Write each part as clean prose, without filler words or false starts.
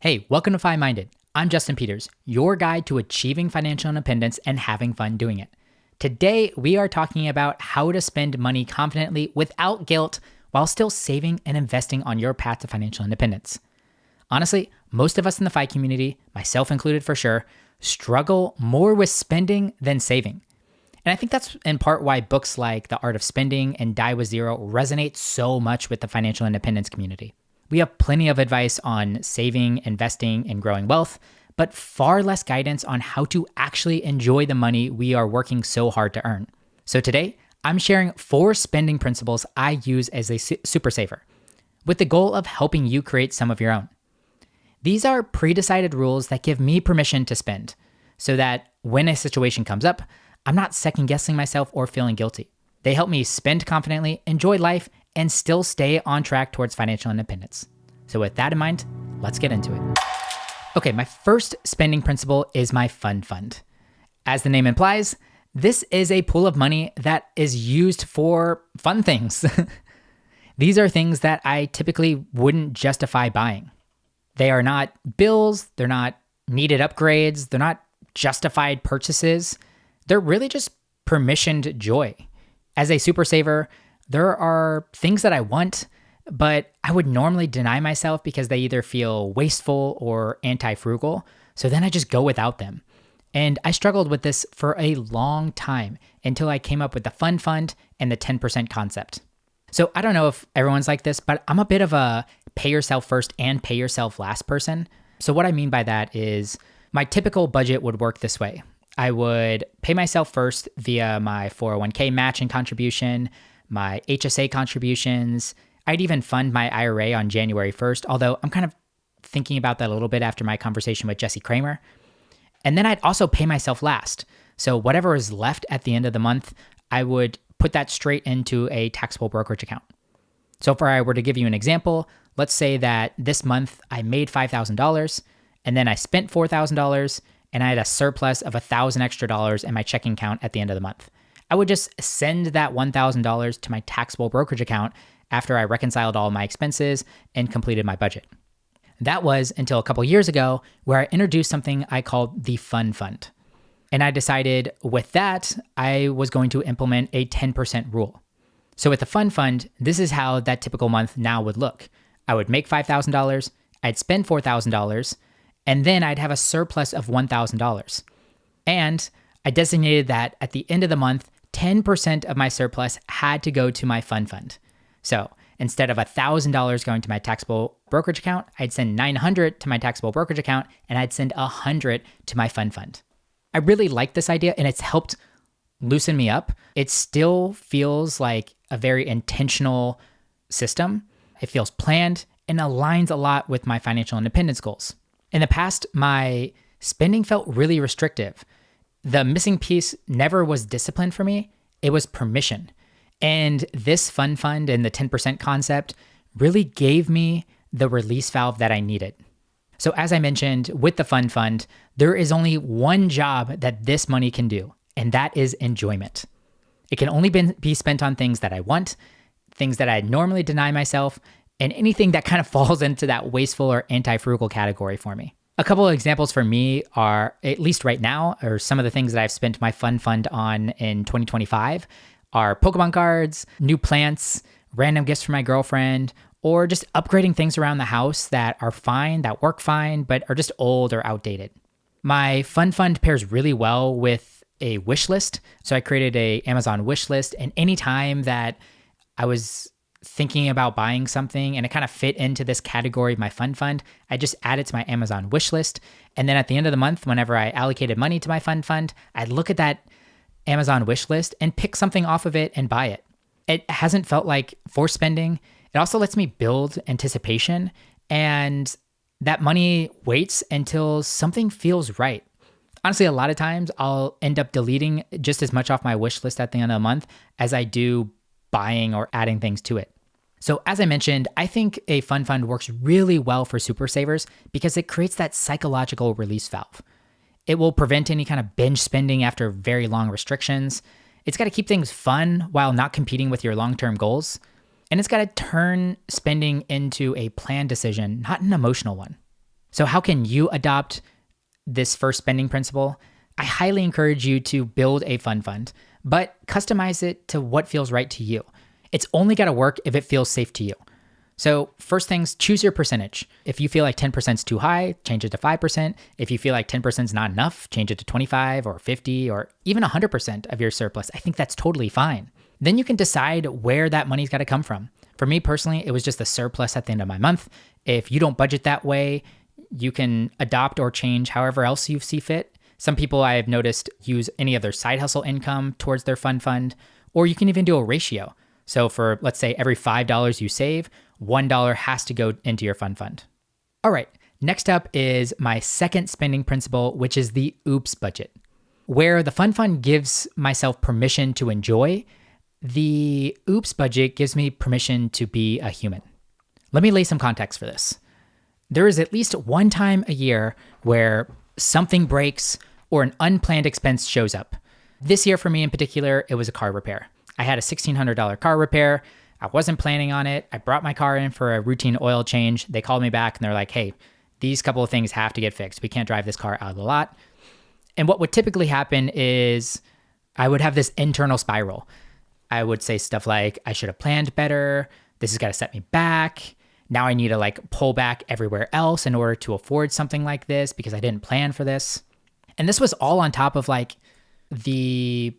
Hey, welcome to Fi Minded. I'm Justin Peters, your guide to achieving financial independence and having fun doing it. Today, we are talking about how to spend money confidently without guilt while still saving and investing on your path to financial independence. Honestly, most of us in the Fi community, myself included for sure, struggle more with spending than saving. And I think that's in part why books like The Art of Spending and Die with Zero resonate so much with the financial independence community. We have plenty of advice on saving, investing, and growing wealth, but far less guidance on how to actually enjoy the money we are working so hard to earn. So today, I'm sharing 4 spending principles I use as a super saver, with the goal of helping you create some of your own. These are pre-decided rules that give me permission to spend, so that when a situation comes up, I'm not second-guessing myself or feeling guilty. They help me spend confidently, enjoy life, and still stay on track towards financial independence. So with that in mind, let's get into it. Okay, my first spending principle is my fun fund. As the name implies, this is a pool of money that is used for fun things. These are things that I typically wouldn't justify buying. They are not bills, they're not needed upgrades, they're not justified purchases. They're really just permissioned joy. As a super saver, there are things that I want, but I would normally deny myself because they either feel wasteful or anti-frugal. So then I just go without them. And I struggled with this for a long time until I came up with the fun fund and the 10% concept. So I don't know if everyone's like this, but I'm a bit of a pay yourself first and pay yourself last person. So what I mean by that is my typical budget would work this way. I would pay myself first via my 401k matching contribution, my HSA contributions. I'd even fund my IRA on January 1st, although I'm kind of thinking about that a little bit after my conversation with Jesse Kramer. And then I'd also pay myself last. So whatever is left at the end of the month, I would put that straight into a taxable brokerage account. So if I were to give you an example, let's say that this month I made $5,000 and then I spent $4,000 and I had a surplus of $1,000 extra in my checking account at the end of the month. I would just send that $1,000 to my taxable brokerage account after I reconciled all my expenses and completed my budget. That was until a couple years ago where I introduced something I called the Fun Fund. And I decided with that, I was going to implement a 10% rule. So with the Fun Fund, this is how that typical month now would look. I would make $5,000, I'd spend $4,000, and then I'd have a surplus of $1,000. And I designated that at the end of the month, 10% of my surplus had to go to my fun fund. So instead of $1,000 going to my taxable brokerage account, I'd send $900 to my taxable brokerage account, and I'd send $100 to my fun fund. I really like this idea, and it's helped loosen me up. It still feels like a very intentional system. It feels planned and aligns a lot with my financial independence goals. In the past, my spending felt really restrictive. The missing piece never was discipline for me. It was permission. And this fun fund and the 10% concept really gave me the release valve that I needed. So as I mentioned, with the fun fund, there is only one job that this money can do, and that is enjoyment. It can only be spent on things that I want, things that I normally deny myself, and anything that kind of falls into that wasteful or anti-frugal category for me. A couple of examples for me are, at least right now, or some of the things that I've spent my fun fund on in 2025 are Pokemon cards, new plants, random gifts for my girlfriend, or just upgrading things around the house that are fine, that work fine, but are just old or outdated. My fun fund pairs really well with a wish list. So I created a Amazon wish list, and anytime that I was thinking about buying something and it kind of fit into this category of my fun fund, I just add it to my Amazon wish list. And then at the end of the month, whenever I allocated money to my fun fund, I'd look at that Amazon wish list and pick something off of it and buy it. It hasn't felt like forced spending. It also lets me build anticipation, and that money waits until something feels right. Honestly, a lot of times I'll end up deleting just as much off my wish list at the end of the month as I do buying or adding things to it. So as I mentioned, I think a fun fund works really well for super savers because it creates that psychological release valve. It will prevent any kind of binge spending after very long restrictions. It's got to keep things fun while not competing with your long-term goals. And it's got to turn spending into a planned decision, not an emotional one. So how can you adopt this first spending principle? I highly encourage you to build a fund, but customize it to what feels right to you. It's only got to work if it feels safe to you. So first things, choose your percentage. If you feel like 10% is too high, change it to 5%. If you feel like 10% is not enough, change it to 25 or 50 or even 100% of your surplus. I think that's totally fine. Then you can decide where that money's got to come from. For me personally, it was just the surplus at the end of my month. If you don't budget that way, you can adopt or change however else you see fit. Some people I have noticed use any of their side hustle income towards their fund, or you can even do a ratio. So for, let's say, every $5 you save, $1 has to go into your fund. All right, next up is my second spending principle, which is the oops budget. Where the fund gives myself permission to enjoy, the oops budget gives me permission to be a human. Let me lay some context for this. There is at least one time a year where something breaks or an unplanned expense shows up. This year for me in particular, it was a car repair. I had a $1,600 car repair. I wasn't planning on it. I brought my car in for a routine oil change. They called me back and they're like, hey, these couple of things have to get fixed. We can't drive this car out of the lot. And what would typically happen is I would have this internal spiral. I would say stuff like, I should have planned better. This has got to set me back. Now I need to pull back everywhere else in order to afford something like this because I didn't plan for this. And this was all on top of the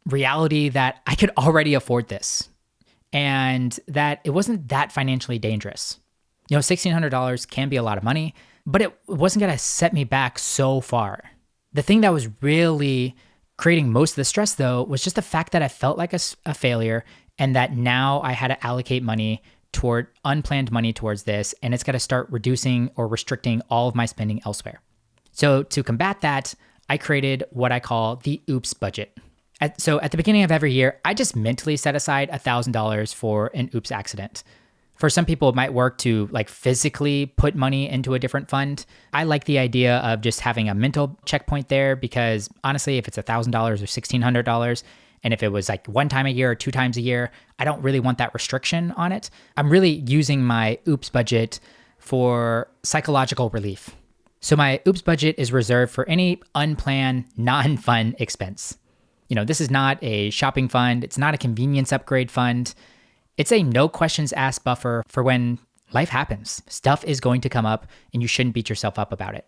reality that I could already afford this and that it wasn't that financially dangerous. $1,600 can be a lot of money, but it wasn't going to set me back so far. The thing that was really creating most of the stress, though, was just the fact that I felt like a failure and that now I had to allocate money toward unplanned money towards this, and it's got to start reducing or restricting all of my spending elsewhere. So to combat that, I created what I call the oops budget. So at the beginning of every year, I just mentally set aside $1,000 for an oops accident. For some people, it might work to physically put money into a different fund. I like the idea of just having a mental checkpoint there because honestly, if it's $1,000 or $1,600, and if it was one time a year or 2 times a year, I don't really want that restriction on it. I'm really using my oops budget for psychological relief. So my oops budget is reserved for any unplanned, non-fun expense. This is not a shopping fund. It's not a convenience upgrade fund. It's a no questions asked buffer for when life happens. Stuff is going to come up and you shouldn't beat yourself up about it.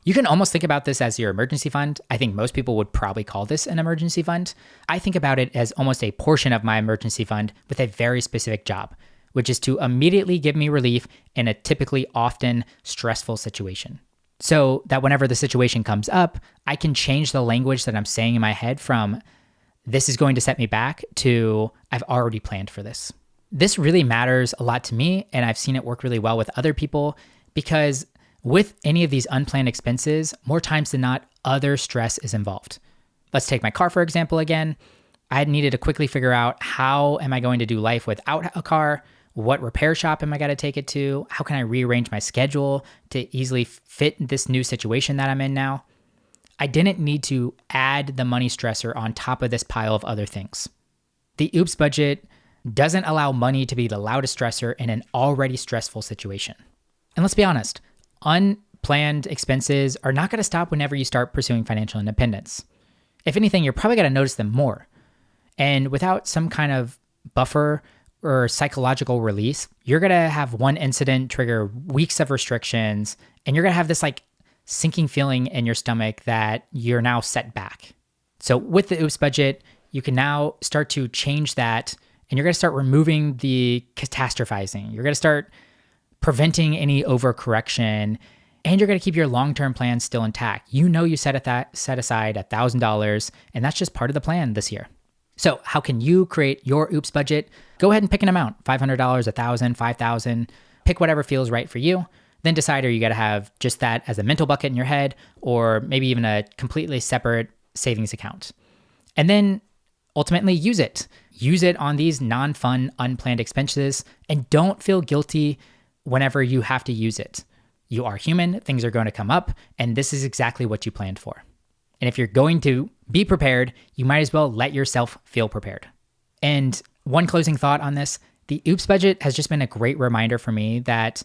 You can almost think about this as your emergency fund. I think most people would probably call this an emergency fund. I think about it as almost a portion of my emergency fund with a very specific job, which is to immediately give me relief in a typically often stressful situation. So that whenever the situation comes up, I can change the language that I'm saying in my head from this is going to set me back to I've already planned for this. This really matters a lot to me, and I've seen it work really well with other people because with any of these unplanned expenses, more times than not, other stress is involved. Let's take my car, for example, again. I needed to quickly figure out how am I going to do life without a car? What repair shop am I going to take it to? How can I rearrange my schedule to easily fit this new situation that I'm in now? I didn't need to add the money stressor on top of this pile of other things. The oops budget doesn't allow money to be the loudest stressor in an already stressful situation. And let's be honest, unplanned expenses are not going to stop whenever you start pursuing financial independence. If anything, you're probably going to notice them more. And without some kind of buffer or psychological release, you're going to have one incident trigger weeks of restrictions, and you're going to have this sinking feeling in your stomach that you're now set back. So with the oops budget, you can now start to change that, and you're going to start removing the catastrophizing. You're going to start preventing any overcorrection, and you're going to keep your long-term plan still intact. You set aside $1,000, and that's just part of the plan this year. So how can you create your oops budget? Go ahead and pick an amount, $500, $1,000, $5,000. Pick whatever feels right for you. Then decide, are you going to have just that as a mental bucket in your head, or maybe even a completely separate savings account? And then ultimately use it. Use it on these non-fun, unplanned expenses, and don't feel guilty whenever you have to use it. You are human, things are going to come up, and this is exactly what you planned for. And if you're going to be prepared, you might as well let yourself feel prepared. And one closing thought on this, the oops budget has just been a great reminder for me that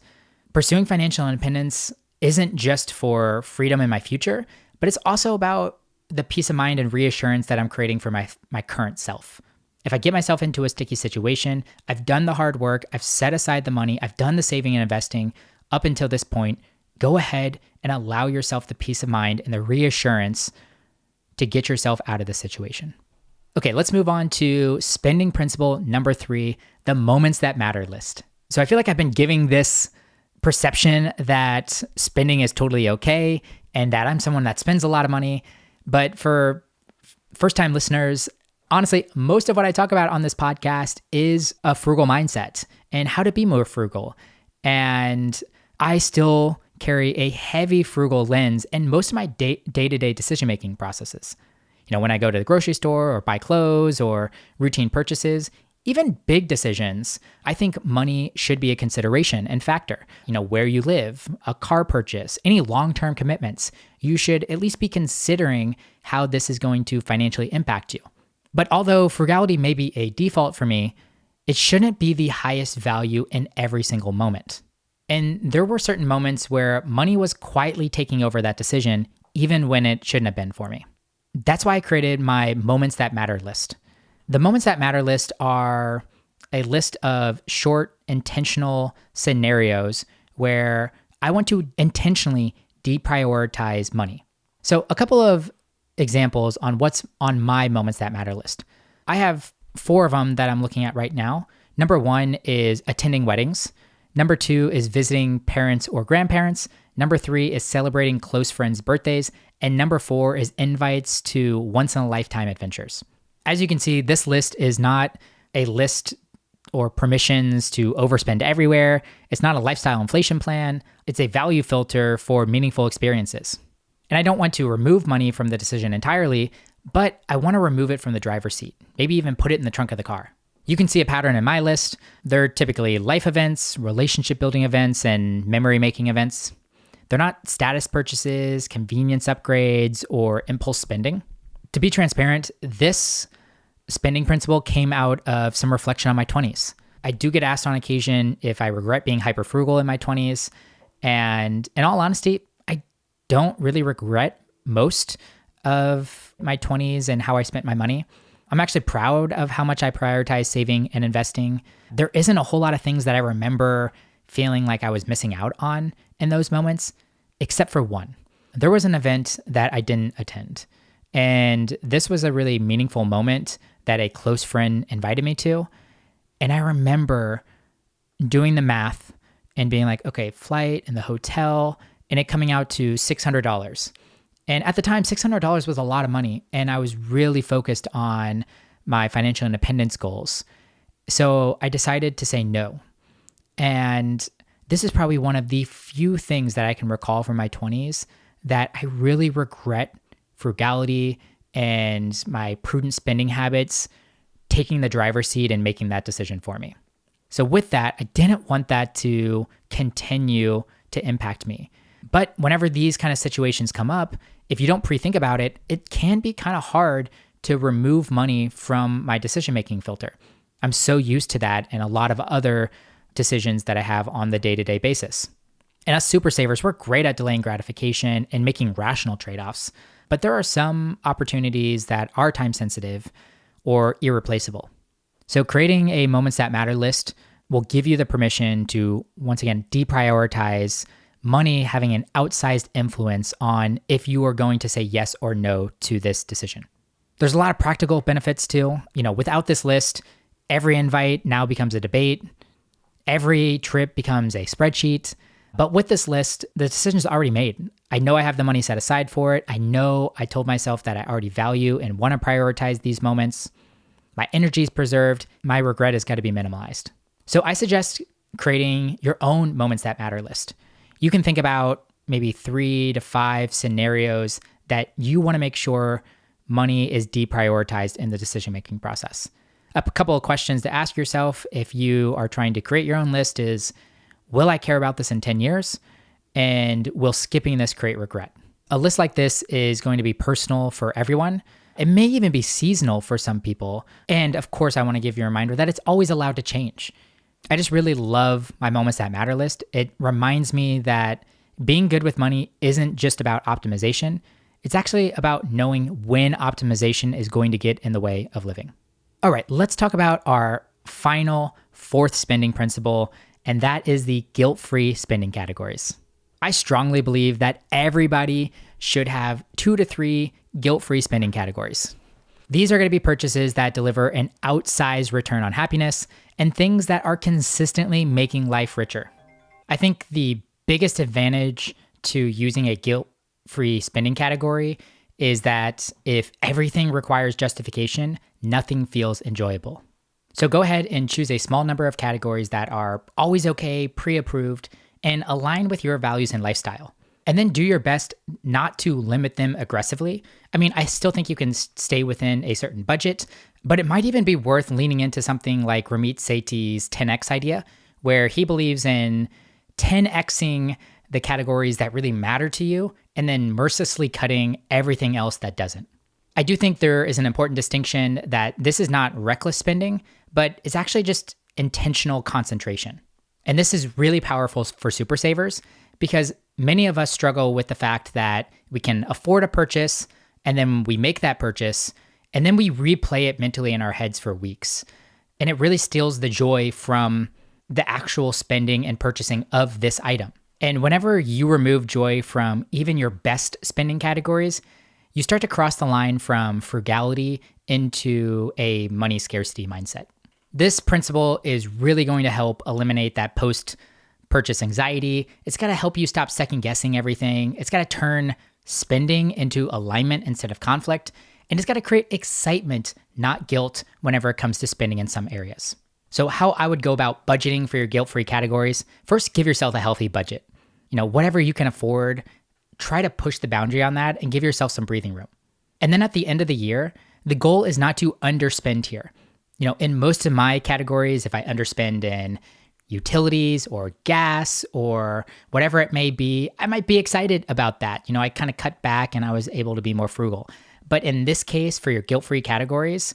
pursuing financial independence isn't just for freedom in my future, but it's also about the peace of mind and reassurance that I'm creating for my current self. If I get myself into a sticky situation, I've done the hard work, I've set aside the money, I've done the saving and investing up until this point, go ahead and allow yourself the peace of mind and the reassurance to get yourself out of the situation. Okay, let's move on to spending principle number 3, the moments that matter list. So I feel like I've been giving this perception that spending is totally okay and that I'm someone that spends a lot of money. But for first-time listeners, honestly, most of what I talk about on this podcast is a frugal mindset and how to be more frugal. And I still carry a heavy frugal lens in most of my day-to-day decision-making processes. When I go to the grocery store or buy clothes or routine purchases, even big decisions, I think money should be a consideration and factor. Where you live, a car purchase, any long-term commitments, you should at least be considering how this is going to financially impact you. But although frugality may be a default for me, it shouldn't be the highest value in every single moment. And there were certain moments where money was quietly taking over that decision, even when it shouldn't have been for me. That's why I created my moments that matter list. The moments that matter list are a list of short, intentional scenarios where I want to intentionally deprioritize money. So a couple of examples on what's on my moments that matter list. I have 4 of them that I'm looking at right now. Number 1 is attending weddings. Number 2 is visiting parents or grandparents. Number 3 is celebrating close friends' birthdays. And number 4 is invites to once-in-a-lifetime adventures. As you can see, this list is not a list or permissions to overspend everywhere. It's not a lifestyle inflation plan. It's a value filter for meaningful experiences. And I don't want to remove money from the decision entirely, but I want to remove it from the driver's seat, maybe even put it in the trunk of the car. You can see a pattern in my list. They're typically life events, relationship building events, and memory making events. They're not status purchases, convenience upgrades, or impulse spending. To be transparent, this spending principle came out of some reflection on my 20s. I do get asked on occasion if I regret being hyper frugal in my 20s. And in all honesty, I don't really regret most of my 20s and how I spent my money. I'm actually proud of how much I prioritize saving and investing. There isn't a whole lot of things that I remember feeling like I was missing out on in those moments, except for one. There was an event that I didn't attend. And this was a really meaningful moment that a close friend invited me to. And I remember doing the math and being like, okay, flight and the hotel, and it coming out to $600. And at the time, $600 was a lot of money. And I was really focused on my financial independence goals. So I decided to say no. And this is probably one of the few things that I can recall from my 20s that I really regret frugality and my prudent spending habits taking the driver's seat and making that decision for me. So with that, I didn't want that to continue to impact me. But whenever these kind of situations come up, if you don't pre-think about it, it can be kind of hard to remove money from my decision-making filter. I'm so used to that and a lot of other decisions that I have on the day-to-day basis. And us super savers, we're great at delaying gratification and making rational trade-offs, but there are some opportunities that are time-sensitive or irreplaceable. So creating a moments that matter list will give you the permission to, once again, deprioritize money having an outsized influence on if you are going to say yes or no to this decision. There's a lot of practical benefits too. Without this list, every invite now becomes a debate. Every trip becomes a spreadsheet. But with this list, the decision's already made. I know I have the money set aside for it. I know I told myself that I already value and want to prioritize these moments. My energy is preserved. My regret has got to be minimalized. So I suggest creating your own moments that matter list. You can think about maybe 3 to 5 scenarios that you want to make sure money is deprioritized in the decision-making process. A couple of questions to ask yourself if you are trying to create your own list is, will I care about this in 10 years? And will skipping this create regret? A list like this is going to be personal for everyone. It may even be seasonal for some people. And of course, I want to give you a reminder that it's always allowed to change. I just really love my moments that matter list. It reminds me that Being good with money isn't just about optimization. It's actually about knowing when optimization is going to get in the way of living. All right, let's talk about our final fourth spending principle, and that is the guilt-free spending categories. I strongly believe that everybody should have 2 to 3 guilt-free spending categories. These are going to be purchases that deliver an outsized return on happiness and things that are consistently making life richer. I think the biggest advantage to using a guilt-free spending category is that if everything requires justification, nothing feels enjoyable. So go ahead and choose a small number of categories that are always okay, pre-approved, and align with your values and lifestyle. And then do your best not to limit them aggressively. I mean, I still think you can stay within a certain budget, but it might even be worth leaning into something like Ramit Sethi's 10x idea, where he believes in 10xing the categories that really matter to you and then mercilessly cutting everything else that doesn't. I do think there is an important distinction that this is not reckless spending, but it's actually just intentional concentration. And this is really powerful for super savers because many of us struggle with the fact that we can afford a purchase and then we make that purchase and then we replay it mentally in our heads for weeks. And it really steals the joy from the actual spending and purchasing of this item. And whenever you remove joy from even your best spending categories, you start to cross the line from frugality into a money scarcity mindset. This principle is really going to help eliminate that post-purchase anxiety. It's got to help you stop second-guessing everything. It's got to turn spending into alignment instead of conflict. And it's got to create excitement, not guilt, whenever it comes to spending in some areas. So how I would go about budgeting for your guilt-free categories, first, give yourself a healthy budget. Whatever you can afford, try to push the boundary on that and give yourself some breathing room. And then at the end of the year, the goal is not to underspend here. In most of my categories, if I underspend in utilities or gas or whatever it may be, I might be excited about that. I kind of cut back and I was able to be more frugal. But in this case, for your guilt-free categories,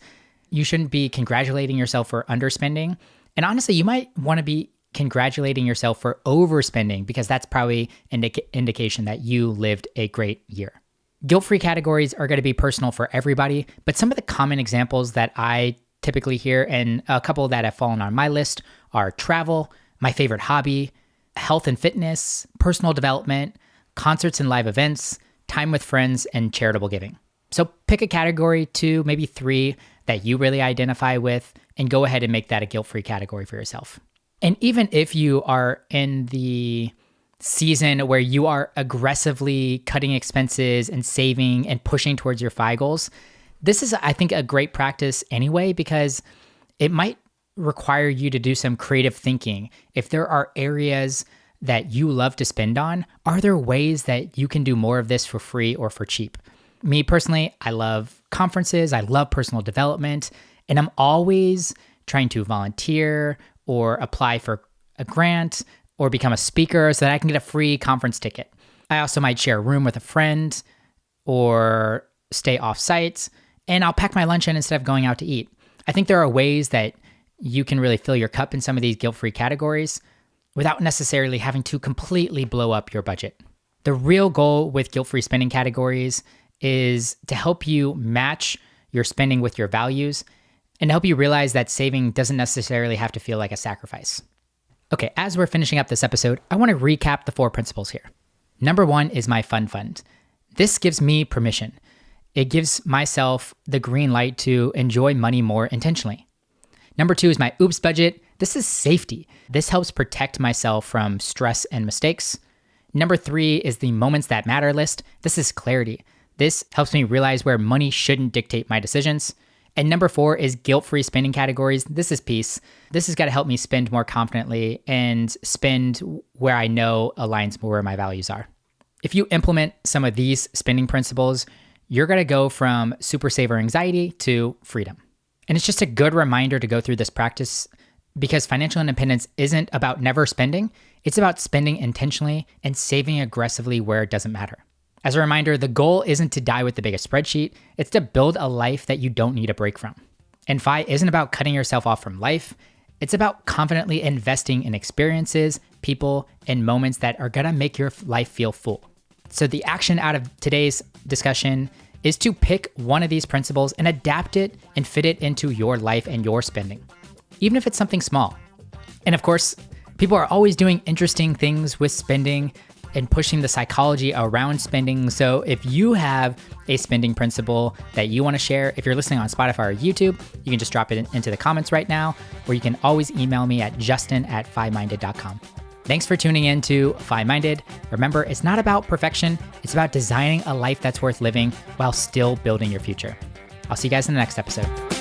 you shouldn't be congratulating yourself for underspending. And honestly, you might want to be congratulating yourself for overspending because that's probably an indication that you lived a great year. Guilt-free categories are going to be personal for everybody, but some of the common examples that I typically hear, and a couple that have fallen on my list, are travel, my favorite hobby, health and fitness, personal development, concerts and live events, time with friends, and charitable giving. So pick a category, 2, maybe 3 that you really identify with, and go ahead and make that a guilt-free category for yourself. And even if you are in the season where you are aggressively cutting expenses and saving and pushing towards your FI goals, this is, I think, a great practice anyway, because it might require you to do some creative thinking. If there are areas that you love to spend on, are there ways that you can do more of this for free or for cheap? Me personally, I love conferences, I love personal development, and I'm always trying to volunteer or apply for a grant or become a speaker so that I can get a free conference ticket. I also might share a room with a friend or stay off-site, and I'll pack my lunch in instead of going out to eat. I think there are ways that you can really fill your cup in some of these guilt-free categories without necessarily having to completely blow up your budget. The real goal with guilt-free spending categories is to help you match your spending with your values and help you realize that saving doesn't necessarily have to feel like a sacrifice. Okay, as we're finishing up this episode, I want to recap the 4 principles here. Number 1 is my fun fund. This gives me permission. It gives myself the green light to enjoy money more intentionally. Number 2 is my oops budget. This is safety. This helps protect myself from stress and mistakes. Number 3 is the moments that matter list. This is clarity. This helps me realize where money shouldn't dictate my decisions. And number 4 is guilt-free spending categories. This is peace. This has got to help me spend more confidently and spend where I know aligns more where my values are. If you implement some of these spending principles, you're going to go from super saver anxiety to freedom. And it's just a good reminder to go through this practice because financial independence isn't about never spending. It's about spending intentionally and saving aggressively where it doesn't matter. As a reminder, the goal isn't to die with the biggest spreadsheet. It's to build a life that you don't need a break from. And FI isn't about cutting yourself off from life. It's about confidently investing in experiences, people, and moments that are gonna make your life feel full. So the action out of today's discussion is to pick one of these principles and adapt it and fit it into your life and your spending, even if it's something small. And of course, people are always doing interesting things with spending and pushing the psychology around spending. So if you have a spending principle that you want to share, if you're listening on Spotify or YouTube, you can just drop it into the comments right now, or you can always email me at justin@fiminded.com. Thanks for tuning in to Fi-Minded. Remember, it's not about perfection. It's about designing a life that's worth living while still building your future. I'll see you guys in the next episode.